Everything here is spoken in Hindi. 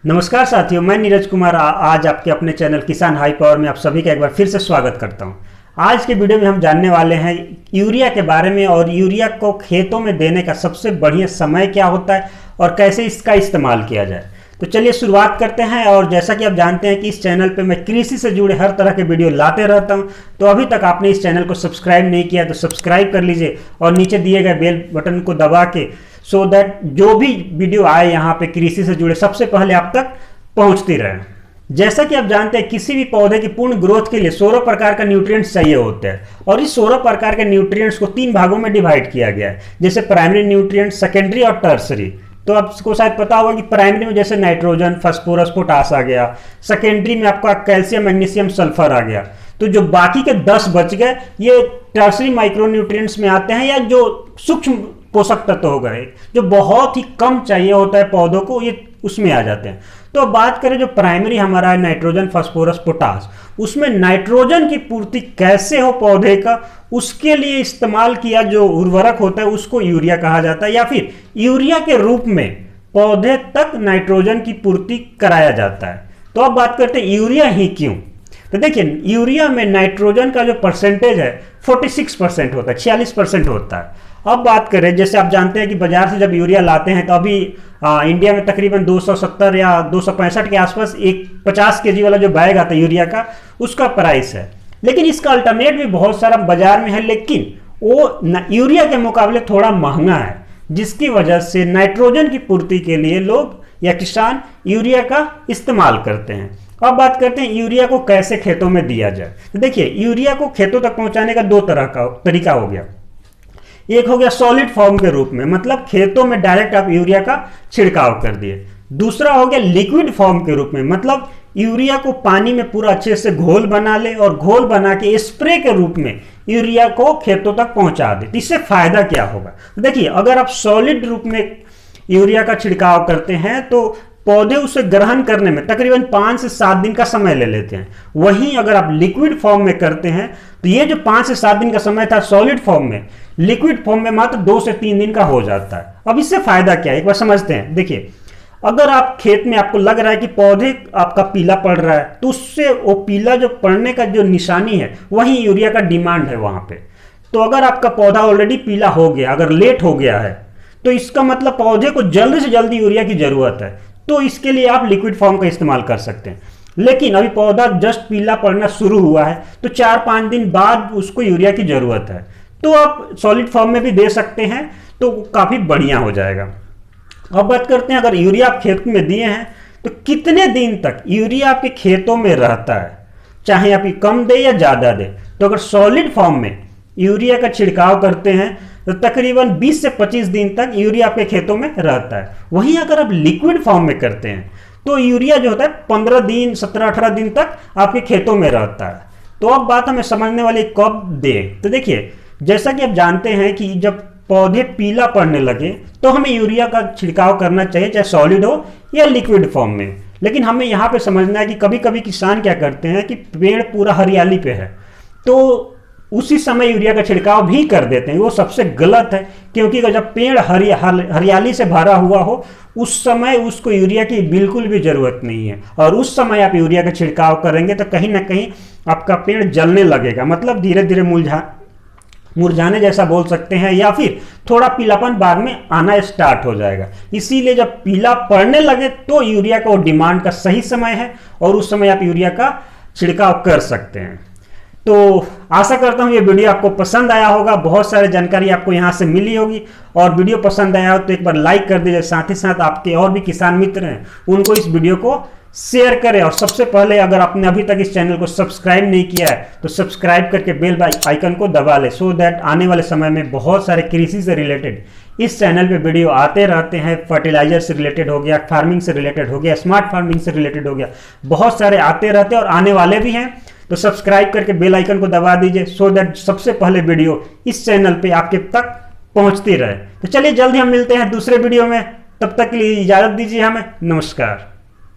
नमस्कार साथियों, मैं नीरज कुमार आज आपके अपने चैनल किसान हाई पावर में आप सभी का एक बार फिर से स्वागत करता हूं। आज के वीडियो में हम जानने वाले हैं यूरिया के बारे में और यूरिया को खेतों में देने का सबसे बढ़िया समय क्या होता है और कैसे इसका इस्तेमाल किया जाए। तो चलिए शुरुआत करते हैं। और जैसा कि आप जानते हैं कि इस चैनल पे मैं कृषि से जुड़े हर तरह के वीडियो लाते रहता हूं, तो अभी तक आपने इस चैनल को सब्सक्राइब नहीं किया तो सब्सक्राइब कर लीजिए और नीचे दिए गए बेल बटन को दबा के सो दैट जो भी वीडियो आए यहाँ पे कृषि से जुड़े सबसे पहले आप तक पहुँचती रहे। जैसा कि आप जानते हैं किसी भी पौधे की पूर्ण ग्रोथ के लिए 16 प्रकार का न्यूट्रिएंट्स चाहिए होते हैं और इस 16 प्रकार के न्यूट्रिएंट्स को 3 भागों में डिवाइड किया गया है, जैसे प्राइमरी न्यूट्रिएंट्स, सेकेंडरी और टर्सरी। तो आपको शायद पता होगा कि प्राइमरी में जैसे नाइट्रोजन, फास्फोरस, पोटास आ गया, सेकेंडरी में आपका कैल्शियम, मैग्नीशियम, सल्फर आ गया। तो जो बाकी के 10 बच गए ये टर्सरी माइक्रोन्यूट्रिएंट्स में आते हैं, या जो सूक्ष्म पोषक तत्व हो गए जो बहुत ही कम चाहिए होता है पौधों को, ये उसमें आ जाते हैं। तो अब बात करें जो प्राइमरी हमारा है नाइट्रोजन, फास्फोरस, पोटास, उसमें नाइट्रोजन की पूर्ति कैसे हो पौधे का, उसके लिए इस्तेमाल किया जो उर्वरक होता है उसको यूरिया कहा जाता है, या फिर यूरिया के रूप में पौधे तक नाइट्रोजन की पूर्ति कराया जाता है। तो अब बात करते हैं यूरिया ही क्यों। तो देखिए यूरिया में नाइट्रोजन का जो परसेंटेज है 46% होता है, 46% होता है। अब बात करें, जैसे आप जानते हैं कि बाजार से जब यूरिया लाते हैं तो अभी इंडिया में तकरीबन 270 या 265 के आसपास एक 50 केजी वाला जो बैग आता है यूरिया का, उसका प्राइस है। लेकिन इसका अल्टरनेट भी बहुत सारा बाजार में है, लेकिन वो यूरिया के मुकाबले थोड़ा महंगा है, जिसकी वजह से नाइट्रोजन की पूर्ति के लिए लोग या किसान यूरिया का इस्तेमाल करते हैं। अब बात करते हैं यूरिया को कैसे खेतों में दिया जाए। तो देखिए यूरिया को खेतों तक पहुंचाने का 2 तरह का तरीका हो गया। एक हो गया सॉलिड फॉर्म के रूप में, मतलब खेतों में डायरेक्ट आप यूरिया का छिड़काव कर दिए। दूसरा हो गया लिक्विड फॉर्म के रूप में, मतलब यूरिया को पानी में पूरा अच्छे से घोल बना ले और घोल बना के स्प्रे के रूप में यूरिया को खेतों तक पहुंचा दे। इससे फायदा क्या होगा, देखिए अगर आप सॉलिड रूप में यूरिया का छिड़काव करते हैं तो पौधे उसे ग्रहण करने में तकरीबन 5 से 7 दिन का समय ले लेते हैं। वहीं अगर आप लिक्विड फॉर्म में करते हैं तो ये जो 5 से 7 दिन का समय था सॉलिड फॉर्म में, लिक्विड फॉर्म में मात्र 2 से 3 दिन का हो जाता है। अब इससे फायदा क्या है एक बार समझते हैं। देखिए अगर आप खेत में आपको लग रहा है कि पौधे आपका पीला पड़ रहा है, तो उससे वो पीला जो पड़ने का जो निशानी है वही यूरिया का डिमांड है वहां पे। तो अगर आपका पौधा ऑलरेडी पीला हो गया, अगर लेट हो गया है, तो इसका मतलब पौधे को जल्दी से जल्दी यूरिया की जरूरत है, तो इसके लिए आप लिक्विड फॉर्म का इस्तेमाल कर सकते हैं। लेकिन अभी पौधा जस्ट पीला पड़ना शुरू हुआ है तो 4-5 दिन बाद उसको यूरिया की जरूरत है, तो आप सॉलिड फॉर्म में भी दे सकते हैं, तो काफी बढ़िया हो जाएगा। अब बात करते हैं अगर यूरिया आप खेत में दिए हैं तो कितने दिन तक यूरिया आपके खेतों में रहता है, चाहे आप कम दे या ज्यादा दे। तो अगर सॉलिड फॉर्म में यूरिया का छिड़काव करते हैं तो तकरीबन 20 से 25 दिन तक यूरिया आपके खेतों में रहता है। वहीं अगर आप लिक्विड फॉर्म में करते हैं तो यूरिया जो होता है 15 दिन, 17-18 दिन तक आपके खेतों में रहता है। तो अब बात हमें समझने वाली कब दे। तो देखिए जैसा कि आप जानते हैं कि जब पौधे पीला पड़ने लगे तो हमें यूरिया का छिड़काव करना चाहिए, चाहे सॉलिड हो या लिक्विड फॉर्म में। लेकिन हमें यहाँ पे समझना है कि कभी कभी किसान क्या करते हैं कि पेड़ पूरा हरियाली पे है तो उसी समय यूरिया का छिड़काव भी कर देते हैं। वो सबसे गलत है, क्योंकि जब पेड़ हरियाली से भरा हुआ हो उस समय उसको यूरिया की बिल्कुल भी जरूरत नहीं है, और उस समय आप यूरिया का छिड़काव करेंगे तो कहीं ना कहीं आपका पेड़ जलने लगेगा, मतलब धीरे धीरे मुरझाने जैसा बोल सकते हैं, या फिर थोड़ा पीलापन बाद में आना स्टार्ट हो जाएगा। इसीलिए जब पीला पड़ने लगे तो यूरिया का डिमांड का सही समय है और उस समय आप यूरिया का छिड़काव कर सकते हैं। तो आशा करता हूँ ये वीडियो आपको पसंद आया होगा, बहुत सारी जानकारी आपको यहाँ से मिली होगी। और वीडियो पसंद आया हो तो एक बार लाइक कर दीजिए, साथ ही साथ आपके और भी किसान मित्र हैं उनको इस वीडियो को शेयर करें। और सबसे पहले अगर आपने अभी तक इस चैनल को सब्सक्राइब नहीं किया है तो सब्सक्राइब करके बेल आइकन को दबा ले, सो दैट आने वाले समय में बहुत सारे कृषि से रिलेटेड इस चैनल पे वीडियो आते रहते हैं। फर्टिलाइजर से रिलेटेड हो गया, फार्मिंग से रिलेटेड हो गया, स्मार्ट फार्मिंग से रिलेटेड हो गया, बहुत सारे आते रहते हैं और आने वाले भी हैं। तो सब्सक्राइब करके बेल आइकन को दबा दीजिए, सो दैट सबसे पहले वीडियो इस चैनल पे आपके तक पहुंचती रहे। तो चलिए जल्दी हम मिलते हैं दूसरे वीडियो में, तब तक के लिए इजाजत दीजिए हमें। नमस्कार।